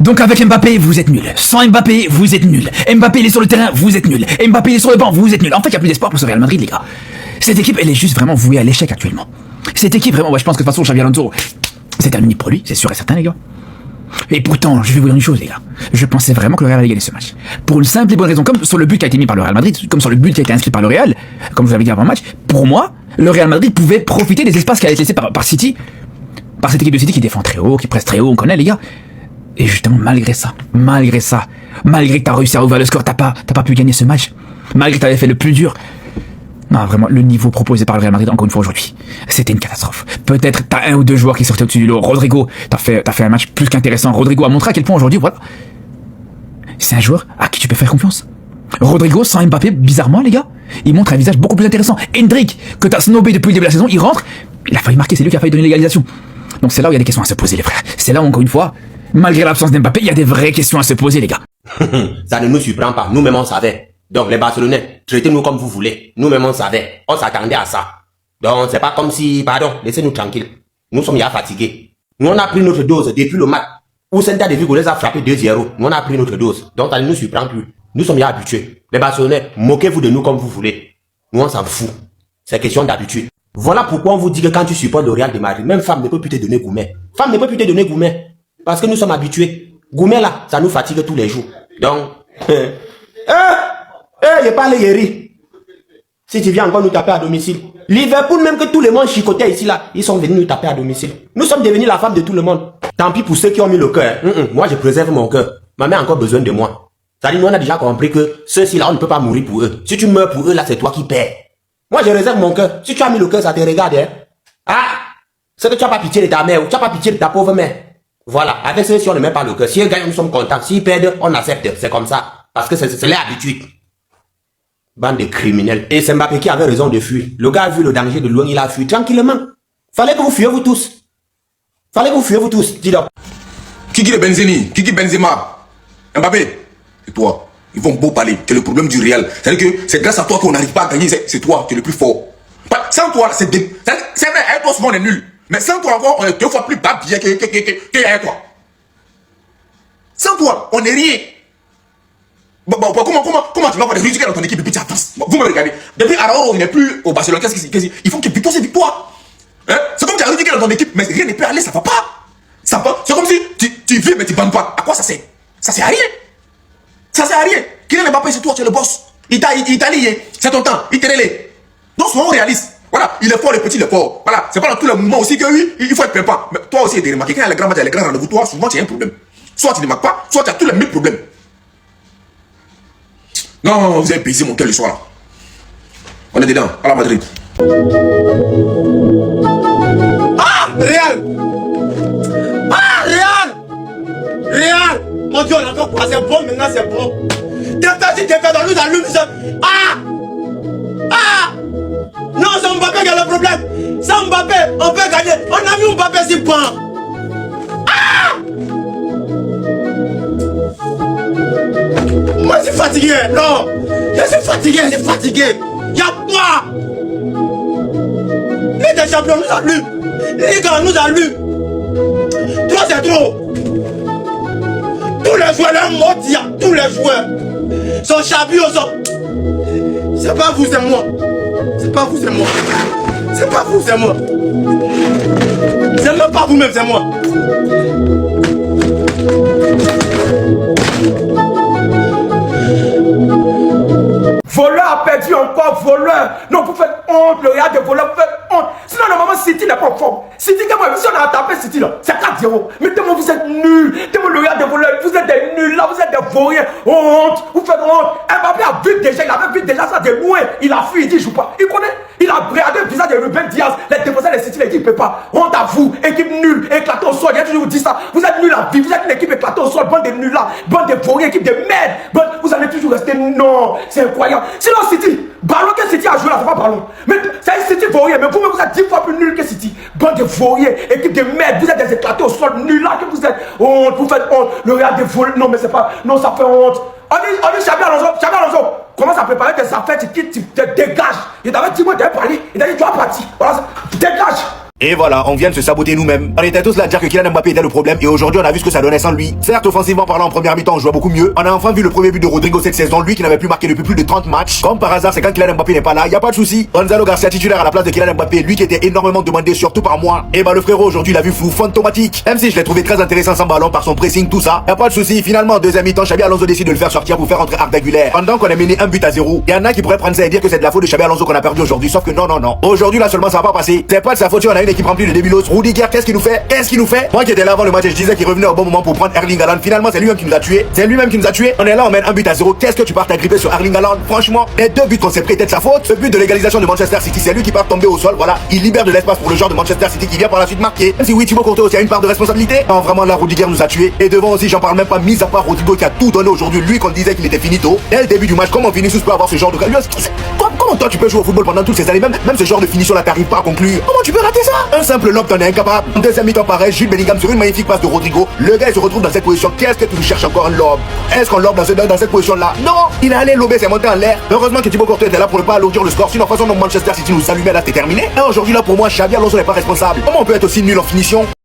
Donc avec Mbappé, vous êtes nul. Sans Mbappé, vous êtes nul. Mbappé, il est sur le terrain, vous êtes nul. Mbappé, il est sur le banc, vous êtes nul. En fait, il n'y a plus d'espoir pour ce Real Madrid, les gars. Cette équipe, elle est juste vraiment vouée à l'échec actuellement. Cette équipe, vraiment, je pense que de toute façon, Xabi Alonso, c'est terminé pour lui, c'est sûr et certain, les gars. Et pourtant, je vais vous dire une chose, les gars. Je pensais vraiment que le Real allait gagner ce match. Pour une simple et bonne raison, comme sur le but qui a été mis par le Real Madrid, comme sur le but qui a été inscrit par le Real, comme je vous l'avais dit avant le match, pour moi, le Real Madrid pouvait profiter des espaces qui allaient être laissés par City, par cette équipe de City qui défend très haut, qui presse très haut, on connaît, les gars. Et justement, malgré que t'as réussi à ouvrir le score, t'as pas pu gagner ce match. Malgré que t'avais fait le plus dur. Non, vraiment, le niveau proposé par le Real Madrid, encore une fois aujourd'hui, c'était une catastrophe. Peut-être t'as un ou deux joueurs qui sortaient au-dessus du lot. Rodrigo, t'as fait un match plus qu'intéressant. Rodrigo a montré à quel point aujourd'hui, voilà, c'est un joueur à qui tu peux faire confiance. Rodrigo, sans Mbappé, bizarrement, les gars, il montre un visage beaucoup plus intéressant. Hendrick, que t'as snobé depuis le début de la saison, il rentre, il a failli marquer, c'est lui qui a failli donner l'égalisation. Donc c'est là où il y a des questions à se poser, les frères. C'est là où, encore une fois, malgré l'absence d'Mbappé, il y a des vraies questions à se poser, les gars. Ça ne nous surprend pas, nous-mêmes on savait. Donc les Barcelonais, traitez-nous comme vous voulez. Nous-mêmes on savait, on s'attendait à ça. Donc c'est pas comme si, pardon, laissez-nous tranquilles. Nous sommes déjà fatigués. Nous on a pris notre dose depuis le match où Celta de Vigo les a frappés 2-0. Nous on a pris notre dose. Donc ça ne nous surprend plus. Nous sommes déjà habitués. Les Barcelonais, moquez-vous de nous comme vous voulez. Nous on s'en fout. C'est question d'habitude. Voilà pourquoi on vous dit que quand tu supportes le Real de Madrid, même femme ne peut plus te donner gourmet. Femme ne peut plus te donner gourmet. Parce que nous sommes habitués. Gourmet là, ça nous fatigue tous les jours. Donc, je parle Yeri. Si tu viens encore nous taper à domicile. Liverpool, même que tout le monde chicotait ici là, ils sont venus nous taper à domicile. Nous sommes devenus la femme de tout le monde. Tant pis pour ceux qui ont mis le cœur. Moi, je préserve mon cœur. Ma mère a encore besoin de moi. C'est-à-dire, nous, on a déjà compris que ceux-ci là, on ne peut pas mourir pour eux. Si tu meurs pour eux, là, c'est toi qui perds. Moi, je réserve mon cœur. Si tu as mis le cœur, ça te regarde, hein. Ah! C'est que tu n'as pas pitié de ta mère ou tu n'as pas pitié de ta pauvre mère. Voilà. Avec ceux-ci, on ne met pas le cœur. Si ils gagnent, nous sommes contents. S'ils perdent, on accepte. C'est comme ça. Parce que c'est l'habitude. Bande de criminels. Et c'est Mbappé qui avait raison de fuir. Le gars a vu le danger de loin, il a fui tranquillement. Fallait que vous fuyiez vous tous. Fallait que vous fuyiez vous tous. Dis donc. Kiki de Benzema, Kiki Benzema, Mbappé, c'est toi. Ils vont beau parler. Tu es le problème du Real. C'est-à-dire que c'est grâce à toi qu'on n'arrive pas à gagner. C'est toi, tu es le plus fort. Sans toi, c'est vrai, avec toi souvent on est nul. Mais sans toi encore, on est 2 fois plus bas bien que avec toi. Sans toi, on n'est rien. Comment tu vas avoir des résultats dans ton équipe depuis que tu avances? Vous me regardez. Depuis Araujo, il n'est plus au Barcelone. Il faut que victoire, c'est victoire. Hein? C'est comme tu as résultats dans ton équipe, mais rien ne peut aller, ça va pas. C'est comme si tu vis, mais tu ne bandes pas. À quoi ça sert? Ça sert à rien. Ça sert à rien. Kylian Mbappé, c'est toi, tu es le boss. Italie, c'est ton temps. Il te relaie. Donc, soyons réalistes. Voilà, il est fort, le petit, il est fort. Voilà, c'est pas dans tous les moments aussi que oui, il faut être pimpant. Mais toi aussi, il est remarqué. Quand il y a les grands matchs, il y a les grands rendez-vous, toi, souvent, tu as un problème. Soit tu ne marques pas, soit tu as tous les mêmes problèmes. Non, vous avez baisé mon cœur le soir. On est dedans, à la Madrid. Ah, Real! Ah, Real! Real! Mon Dieu, on a encore passé bon, maintenant c'est bon. T'es fait dans nous allumes. Ah! Ah! Non, c'est Mbappé qui a le problème. Sans Mbappé, on peut gagner. On a mis Mbappé si bon. Ah! Moi, je suis fatigué. Non! Je suis fatigué. Y'a quoi? Ligue des champions nous allume. Ligue 1 nous allume. Trop, c'est trop. Tous les joueurs, leur mot dit, tous les joueurs sont chabus au sol. C'est pas vous, c'est moi. C'est pas vous, c'est moi. C'est pas vous, c'est moi. C'est même pas vous-même, c'est moi. Voleur a perdu encore, voleur. Non, vous faites honte, le Real de voleur, vous faites honte. Sinon, normalement, City n'est pas fort. City, si on a tapé City là, c'est 4-0. Mais tellement vous êtes nuls. Tellement le Real de voleur, vous êtes des nuls là, vous êtes des vauriens. Honte, vous faites honte. Mbappé a vu déjà, il avait vu déjà ça de loin. Il a fui, il dit, il joue pas. Il connaît, il a regardé le visage de Ruben Diaz, les défenseurs de City, il dit, il peut pas. Honte à vous, équipe nulle, éclatée au sol. Il a toujours dit ça. Vous êtes nuls à vie, vous êtes une équipe éclatée au sol, bande de nuls là, bande de vauriens, équipe de merde. Vous allez toujours rester, non, c'est incroyable. Sinon, City, ballon que City a joué là, c'est pas ballon. Mais c'est un City vaurien, mais vous-même vous êtes 10 fois plus nul que City. Bande de vauriens, équipe de merde, vous êtes des éclatés au sol, nuls là que vous êtes. Honte, vous faites honte. Le Real de vol, non mais c'est pas, non ça fait honte. On dit Xabi Alonso, commence à préparer tes affaires, tu te dégages. Il t'avait dit, moi, t'avais parlé, il t'a dit, tu vas partir. Voilà, dégage. Et voilà, on vient de se saboter nous-mêmes. On était tous là à dire que Kylian Mbappé était le problème et aujourd'hui on a vu ce que ça donnait sans lui. Certes, offensivement parlant, en première mi-temps on jouait beaucoup mieux. On a enfin vu le premier but de Rodrigo cette saison, lui qui n'avait plus marqué depuis plus de 30 matchs. Comme par hasard, c'est quand Kylian Mbappé n'est pas là, y a pas de souci. Gonzalo Garcia titulaire à la place de Kylian Mbappé, lui qui était énormément demandé surtout par moi. Et bah le frérot aujourd'hui il a vu flou, fantomatique. Même si je l'ai trouvé très intéressant sans ballon par son pressing, tout ça. Y a pas de souci. Finalement, en deuxième mi-temps, Xabi Alonso décide de le faire sortir pour faire entrer Arda Güler. Pendant qu'on a mené 1-0. Y en a qui pourraient prendre ça et dire que c'est de la faute de Xabi Alonso qu'on a perdu aujourd'hui. Sauf que non. Aujourd'hui là seulement ça va pas passer. C'est pas de sa faute, on a une équipe remplie de débilos. Rudiger, qu'est-ce qu'il nous fait? Moi qui étais là avant le match, je disais qu'il revenait au bon moment pour prendre Erling Haaland. Finalement, c'est lui-même qui nous a tués. On est là, on mène 1-0. Qu'est-ce que tu pars t'agripper sur Erling Haaland? Franchement, les 2 buts qu'on s'est pris étaient de sa faute. Ce but de l'égalisation de Manchester City, c'est lui qui part tomber au sol. Voilà, il libère de l'espace pour le joueur de Manchester City qui vient par la suite marquer. Même si oui, Thibaut Courtois aussi a une part de responsabilité. Non, vraiment là, Rudiger nous a tués. Et devant aussi, j'en parle même pas, mis à part Rodrigo qui a tout donné aujourd'hui. Lui qu'on disait qu'il était finito. Dès le début du match, comment Vinicius peut avoir ce genre de comment toi tu peux jouer au football pendant toutes ces années, même ce genre de finition là t'arrives pas à conclure? Comment tu peux rater ça? Un simple lob, t'en es incapable. En deuxième mi-temps pareil, Jude Bellingham sur une magnifique passe de Rodrigo. Le gars il se retrouve dans cette position. Qu'est-ce que tu nous cherches encore un lob? Est-ce qu'on lob dans cette position là? Non, il est allé lober, c'est monté en l'air. Heureusement que Thibaut Courtois était là pour ne pas alourdir le score. Sinon, de toute façon, Manchester City nous allumait là, c'était terminé. Et aujourd'hui là pour moi, Xabi Alonso n'est pas responsable. Comment on peut être aussi nul en finition?